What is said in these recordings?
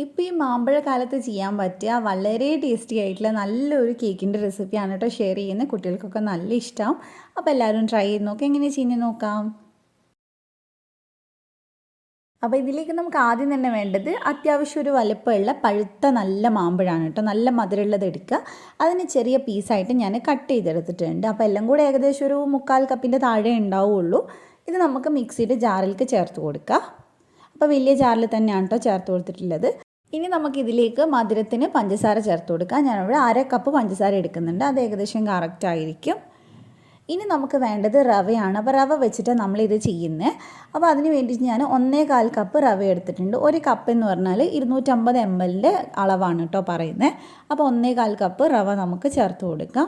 ഇപ്പോൾ ഈ മാമ്പഴക്കാലത്ത് ചെയ്യാൻ പറ്റിയ വളരെ ടേസ്റ്റി ആയിട്ടുള്ള നല്ലൊരു കേക്കിൻ്റെ റെസിപ്പിയാണ് കേട്ടോ ഷെയർ ചെയ്യുന്നത്. കുട്ടികൾക്കൊക്കെ നല്ല ഇഷ്ടമാവും. അപ്പോൾ എല്ലാവരും ട്രൈ ചെയ്ത് നോക്കാം. എങ്ങനെ ചെയ്യുന്നത് നോക്കാം. അപ്പോൾ ഇതിലേക്ക് നമുക്ക് ആദ്യം തന്നെ വേണ്ടത് അത്യാവശ്യം ഒരു വലുപ്പമുള്ള പഴുത്ത നല്ല മാമ്പഴമാണ് കേട്ടോ. നല്ല മധുരമുള്ളത് എടുക്കുക. അതിന് ചെറിയ പീസായിട്ട് ഞാൻ കട്ട് ചെയ്തെടുത്തിട്ടുണ്ട്. അപ്പോൾ എല്ലാം കൂടെ ഏകദേശം ഒരു 3/4 കപ്പിൻ്റെ താഴെ ഉണ്ടാവുള്ളൂ. ഇത് നമുക്ക് മിക്സിയുടെ ജാറിലേക്ക് ചേർത്ത് കൊടുക്കുക. അപ്പോൾ വലിയ ജാറിൽ തന്നെയാണ് കേട്ടോ ചേർത്ത് കൊടുത്തിട്ടുള്ളത്. ഇനി നമുക്കിതിലേക്ക് മധുരത്തിന് പഞ്ചസാര ചേർത്ത് കൊടുക്കാം. ഞാനിവിടെ 1/2 കപ്പ് പഞ്ചസാര എടുക്കുന്നുണ്ട്. അത് ഏകദേശം കറക്റ്റ് ആയിരിക്കും. ഇനി നമുക്ക് വേണ്ടത് റവയാണ്. അപ്പോൾ റവ വെച്ചിട്ട് നമ്മളിത് ചെയ്യുന്നത്. അപ്പോൾ അതിന് വേണ്ടിയിട്ട് ഞാൻ 1/4 കപ്പ് റവ എടുത്തിട്ടുണ്ട്. ഒരു കപ്പ് എന്ന് പറഞ്ഞാൽ 250 ml അളവാണ് കേട്ടോ പറയുന്നത്. അപ്പോൾ 1/4 കപ്പ് റവ നമുക്ക് ചേർത്ത് കൊടുക്കാം.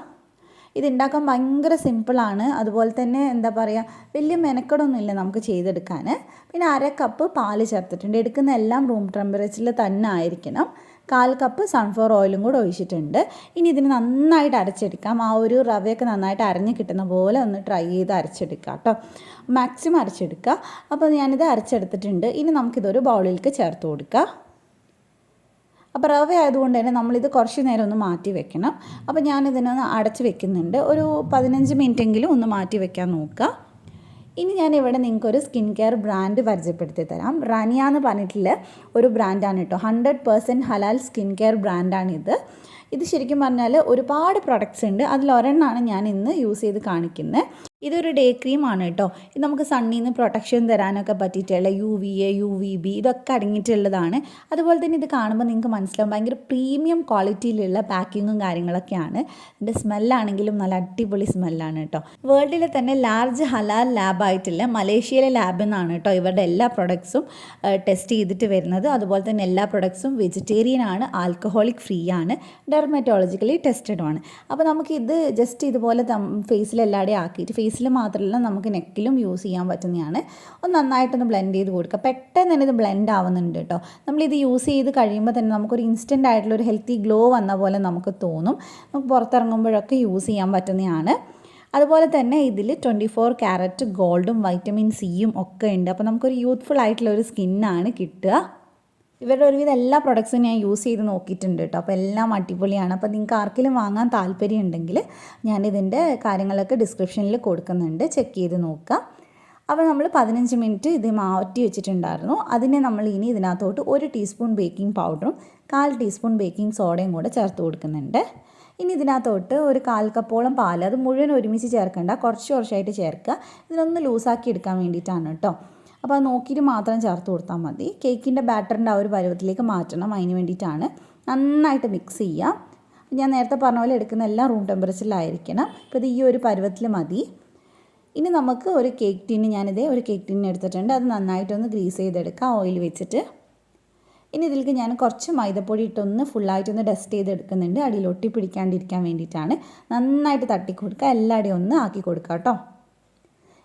ഇതുണ്ടാക്കാൻ ഭയങ്കര സിമ്പിളാണ്. അതുപോലെ തന്നെ എന്താ പറയുക, വലിയ മെനക്കെടൊന്നുമില്ല നമുക്ക് ചെയ്തെടുക്കാൻ. പിന്നെ 1/2 കപ്പ് പാല് ചേർത്തിട്ടുണ്ട്. എടുക്കുന്ന എല്ലാം റൂം ടെമ്പറേച്ചറിൽ തന്നെ ആയിരിക്കണം. 1/4 കപ്പ് സൺഫ്ലവർ ഓയിലും കൂടെ ഒഴിച്ചിട്ടുണ്ട്. ഇനി ഇതിന് നന്നായിട്ട് അരച്ചെടുക്കാം. ആ ഒരു റവയൊക്കെ നന്നായിട്ട് അരഞ്ഞ് കിട്ടുന്ന പോലെ ഒന്ന് ട്രൈ ചെയ്ത് അരച്ചെടുക്കുക കേട്ടോ. മാക്സിമം അരച്ചെടുക്കുക. അപ്പോൾ ഞാനിത് അരച്ചെടുത്തിട്ടുണ്ട്. ഇനി നമുക്കിതൊരു ബൗളിലേക്ക് ചേർത്ത് കൊടുക്കാം. അപ്പോൾ റവ ആയതുകൊണ്ട് തന്നെ നമ്മളിത് കുറച്ച് നേരം ഒന്ന് മാറ്റി വെക്കണം. അപ്പോൾ ഞാനിതിനൊന്ന് അടച്ച് വെക്കുന്നുണ്ട്. ഒരു 15 മിനിറ്റെങ്കിലും ഒന്ന് മാറ്റി വെക്കാൻ നോക്കുക. ഇനി ഞാനിവിടെ നിങ്ങൾക്കൊരു സ്കിൻ കെയർ ബ്രാൻഡ് പരിചയപ്പെടുത്തി തരാം. റാനിയ എന്ന് പറഞ്ഞിട്ടുള്ള ഒരു ബ്രാൻഡാണ് കേട്ടോ. 100% ഹലാൽ സ്കിൻ കെയർ ബ്രാൻഡാണിത്. ഇത് ശരിക്കും പറഞ്ഞാൽ ഒരുപാട് പ്രൊഡക്ട്സ് ഉണ്ട്. അതിലൊരെണ്ണമാണ് ഞാൻ ഇന്ന് യൂസ് ചെയ്ത് കാണിക്കുന്നത്. ഇതൊരു ഡേ ക്രീമാണ് കേട്ടോ. ഇത് നമുക്ക് സണ്ണിൽ നിന്ന് പ്രൊട്ടക്ഷൻ തരാനൊക്കെ പറ്റിയിട്ടുള്ള UVA UVB ഇതൊക്കെ അടങ്ങിയിട്ടുള്ളതാണ്. അതുപോലെ തന്നെ ഇത് കാണുമ്പോൾ നിങ്ങൾക്ക് മനസ്സിലാവും ഭയങ്കര പ്രീമിയം ക്വാളിറ്റിയിലുള്ള പാക്കിങ്ങും കാര്യങ്ങളൊക്കെയാണ്. ഇതിൻ്റെ സ്മെല്ലാണെങ്കിലും നല്ല അടിപൊളി സ്മെല്ലാണ് കേട്ടോ. വേൾഡിലെ തന്നെ ലാർജ് ഹലാൽ ലാബായിട്ടുള്ള മലേഷ്യയിലെ ലാബിൽ നിന്നാണ് കേട്ടോ ഇവരുടെ എല്ലാ പ്രൊഡക്ട്സും ടെസ്റ്റ് ചെയ്തിട്ട് വരുന്നത്. അതുപോലെ തന്നെ എല്ലാ പ്രൊഡക്ട്സും വെജിറ്റേറിയൻ ആണ്, ആൽക്കഹോളിക് ഫ്രീ ആണ്, ഡെർമറ്റോളജിക്കലി ടെസ്റ്റഡുമാണ്. അപ്പോൾ നമുക്കിത് ജസ്റ്റ് ഇതുപോലെ ഫേസിലെല്ലാടെയും ആക്കിയിട്ട് ഫേസിൽ മാത്രമല്ല നമുക്ക് നെക്കിലും യൂസ് ചെയ്യാൻ പറ്റുന്നതാണ്. ഒന്ന് നന്നായിട്ടൊന്ന് ബ്ലെൻഡ് ചെയ്ത് കൊടുക്കുക. പെട്ടെന്ന് തന്നെ ഇത് ബ്ലെൻഡ് ആവുന്നുണ്ട് കേട്ടോ. നമ്മളിത് യൂസ് ചെയ്ത് കഴിയുമ്പോൾ തന്നെ നമുക്കൊരു ഇൻസ്റ്റൻ്റ് ആയിട്ടുള്ളൊരു ഹെൽത്തി ഗ്ലോ വന്ന പോലെ നമുക്ക് തോന്നും. നമുക്ക് പുറത്തിറങ്ങുമ്പോഴൊക്കെ യൂസ് ചെയ്യാൻ പറ്റുന്നതാണ്. അതുപോലെ തന്നെ ഇതിൽ 24 കാരറ്റ് ഗോൾഡും വൈറ്റമിൻ സിയും ഒക്കെ ഉണ്ട്. അപ്പോൾ നമുക്കൊരു യൂത്ത്ഫുൾ ആയിട്ടുള്ളൊരു സ്കിന്നാണ് കിട്ടുക. ഇവരുടെ ഒരുവിധം എല്ലാ പ്രൊഡക്ട്സും ഞാൻ യൂസ് ചെയ്ത് നോക്കിയിട്ടുണ്ട് കേട്ടോ. അപ്പോൾ എല്ലാം അടിപൊളിയാണ്. അപ്പോൾ നിങ്ങൾക്ക് ആർക്കെങ്കിലും വാങ്ങാൻ താല്പര്യം ഉണ്ടെങ്കിൽ ഞാനിതിൻ്റെ കാര്യങ്ങളൊക്കെ ഡിസ്ക്രിപ്ഷനിൽ കൊടുക്കുന്നുണ്ട്, ചെക്ക് ചെയ്ത് നോക്കുക. അപ്പോൾ നമ്മൾ 15 മിനിറ്റ് ഇത് മാറ്റി വെച്ചിട്ടുണ്ടായിരുന്നു. അതിനെ നമ്മൾ ഇനി ഇതിനകത്തോട്ട് 1 ടീസ്പൂൺ ബേക്കിംഗ് പൗഡറും 1/4 ടീസ്പൂൺ ബേക്കിംഗ് സോഡയും കൂടെ ചേർത്ത് കൊടുക്കുന്നുണ്ട്. ഇനി ഇതിനകത്തോട്ട് ഒരു 1/4 കപ്പോളം പാൽ, അത് മുഴുവൻ ഒരുമിച്ച് ചേർക്കേണ്ട, കുറച്ച് കുറച്ചായിട്ട് ചേർക്കുക. ഇതിനൊന്ന് ലൂസാക്കി എടുക്കാൻ വേണ്ടിയിട്ടാണ് കേട്ടോ. അപ്പോൾ അത് നോക്കിയിട്ട് മാത്രം ചേർത്ത് കൊടുത്താൽ മതി. കേക്കിൻ്റെ ബാറ്ററിൻ്റെ ആ ഒരു പരുവത്തിലേക്ക് മാറ്റണം. അതിന് വേണ്ടിയിട്ടാണ്. നന്നായിട്ട് മിക്സ് ചെയ്യുക. ഞാൻ നേരത്തെ പറഞ്ഞ പോലെ എടുക്കുന്ന എല്ലാം റൂം ടെമ്പറേച്ചറിലായിരിക്കണം. ഇപ്പോൾ ഇത് ഈ ഒരു പരുവത്തിൽ മതി. ഇനി നമുക്ക് ഒരു കേക്ക് ടിന്ന്, ഒരു കേക്ക് ടിന്ന് എടുത്തിട്ടുണ്ട്. അത് നന്നായിട്ടൊന്ന് ഗ്രീസ് ചെയ്തെടുക്കുക ഓയിൽ വെച്ചിട്ട്. ഇനി ഇതിലേക്ക് ഞാൻ കുറച്ച് മൈദപ്പൊടി ഇട്ടൊന്ന് ഫുള്ളായിട്ടൊന്ന് ഡസ്റ്റ് ചെയ്തെടുക്കുന്നുണ്ട്. അടിയിൽ ഒട്ടി പിടിക്കാണ്ടിരിക്കാൻ വേണ്ടിയിട്ടാണ്. നന്നായിട്ട് തട്ടിക്കൊടുക്കുക. എല്ലായിടെയും ഒന്ന് ആക്കി കൊടുക്കുക കേട്ടോ.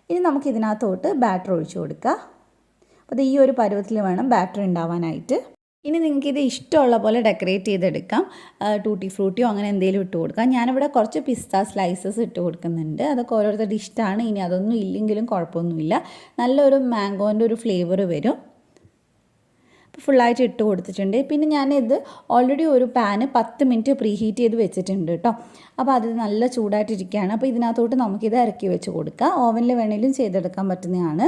ഇനി നമുക്ക് ഇതിനകത്തോട്ട് ബാറ്റർ ഒഴിച്ചു കൊടുക്കുക. അപ്പോൾ ഈ ഒരു പരുവത്തിൽ വേണം ബാറ്റർ ഉണ്ടാവാനായിട്ട്. ഇനി നിങ്ങൾക്ക് ഇത് ഇഷ്ടമുള്ള പോലെ ഡെക്കറേറ്റ് ചെയ്തെടുക്കാം. ടൂട്ടി ഫ്രൂട്ടിയോ അങ്ങനെ എന്തെങ്കിലും ഇട്ട് കൊടുക്കാം. ഞാനിവിടെ കുറച്ച് പിസ്ത സ്ലൈസസ് ഇട്ട് കൊടുക്കുന്നുണ്ട്. അതൊക്കെ ഓരോരുത്തരുടെ ഇഷ്ടമാണ്. ഇനി അതൊന്നും ഇല്ലെങ്കിലും കുഴപ്പമൊന്നുമില്ല. നല്ലൊരു മാംഗോൻ്റെ ഒരു ഫ്ലേവർ വരും. ഫുള്ളായിട്ട് ഇട്ട് കൊടുത്തിട്ടുണ്ട്. പിന്നെ ഞാനിത് ഓൾറെഡി ഒരു പാന് 10 മിനിറ്റ് പ്രീ ഹീറ്റ് ചെയ്ത് വെച്ചിട്ടുണ്ട് കേട്ടോ. അപ്പോൾ അത് നല്ല ചൂടായിട്ടിരിക്കുകയാണ്. അപ്പോൾ ഇതിനകത്തോട്ട് നമുക്കിത് ഇറക്കി വെച്ച് കൊടുക്കാം. ഓവനിൽ വേണമെങ്കിലും ചെയ്തെടുക്കാൻ പറ്റുന്നതാണ്.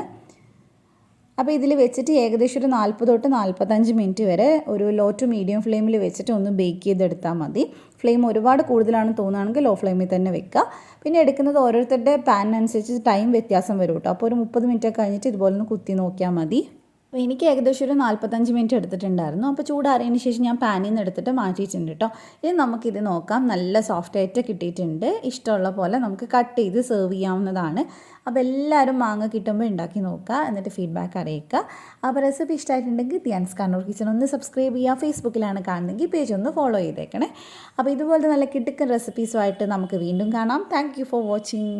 അപ്പോൾ ഇതിൽ വെച്ചിട്ട് ഏകദേശം ഒരു 40 തൊട്ട് 45 മിനിറ്റ് വരെ ഒരു ലോ ടു മീഡിയം ഫ്ലെയിമിൽ വെച്ചിട്ട് ഒന്ന് ബേക്ക് ചെയ്തെടുത്താൽ മതി. ഫ്ലെയിം ഒരുപാട് കൂടുതലാണെന്ന് തോന്നുകയാണെങ്കിൽ ലോ ഫ്ലെയിമിൽ തന്നെ വെക്കുക. പിന്നെ എടുക്കുന്നത് ഓരോരുത്തരുടെ പാനിനനുസരിച്ച് ടൈം വ്യത്യാസം വരും കേട്ടോ. അപ്പോൾ ഒരു 30 മിനിറ്റ് കഴിഞ്ഞിട്ട് ഇതുപോലെ ഒന്ന് കുത്തി നോക്കിയാൽ മതി. അപ്പോൾ എനിക്ക് ഏകദേശം ഒരു 45 മിനിറ്റ് എടുത്തിട്ടുണ്ടായിരുന്നു. അപ്പോൾ ചൂടാറിയതിന് ശേഷം ഞാൻ പാനിൽ നിന്ന് എടുത്തിട്ട് മാറ്റിയിട്ടുണ്ട് കേട്ടോ. ഇനി നമുക്കിത് നോക്കാം. നല്ല സോഫ്റ്റായിട്ട് കിട്ടിയിട്ടുണ്ട്. ഇഷ്ടമുള്ള പോലെ നമുക്ക് കട്ട് ചെയ്ത് സെർവ് ചെയ്യാവുന്നതാണ്. അപ്പോൾ എല്ലാവരും മാങ്ങ കിട്ടുമ്പോൾ ഉണ്ടാക്കി നോക്കുക. എന്നിട്ട് ഫീഡ്ബാക്ക് അറിയിക്കുക. അപ്പോൾ റെസിപ്പി ഇഷ്ടമായിട്ടുണ്ടെങ്കിൽ ധ്യാൻസ് കണ്ണൂർ കിച്ചൺ ഒന്ന് സബ്സ്ക്രൈബ് ചെയ്യുക. ഫേസ്ബുക്കിലാണ് കാണുന്നതെങ്കിൽ പേജ് ഒന്ന് ഫോളോ ചെയ്തേക്കണേ. അപ്പോൾ ഇതുപോലത്തെ നല്ല കിടുക്കൻ റെസിപ്പീസുമായിട്ട് നമുക്ക് വീണ്ടും കാണാം. Thank you for watching.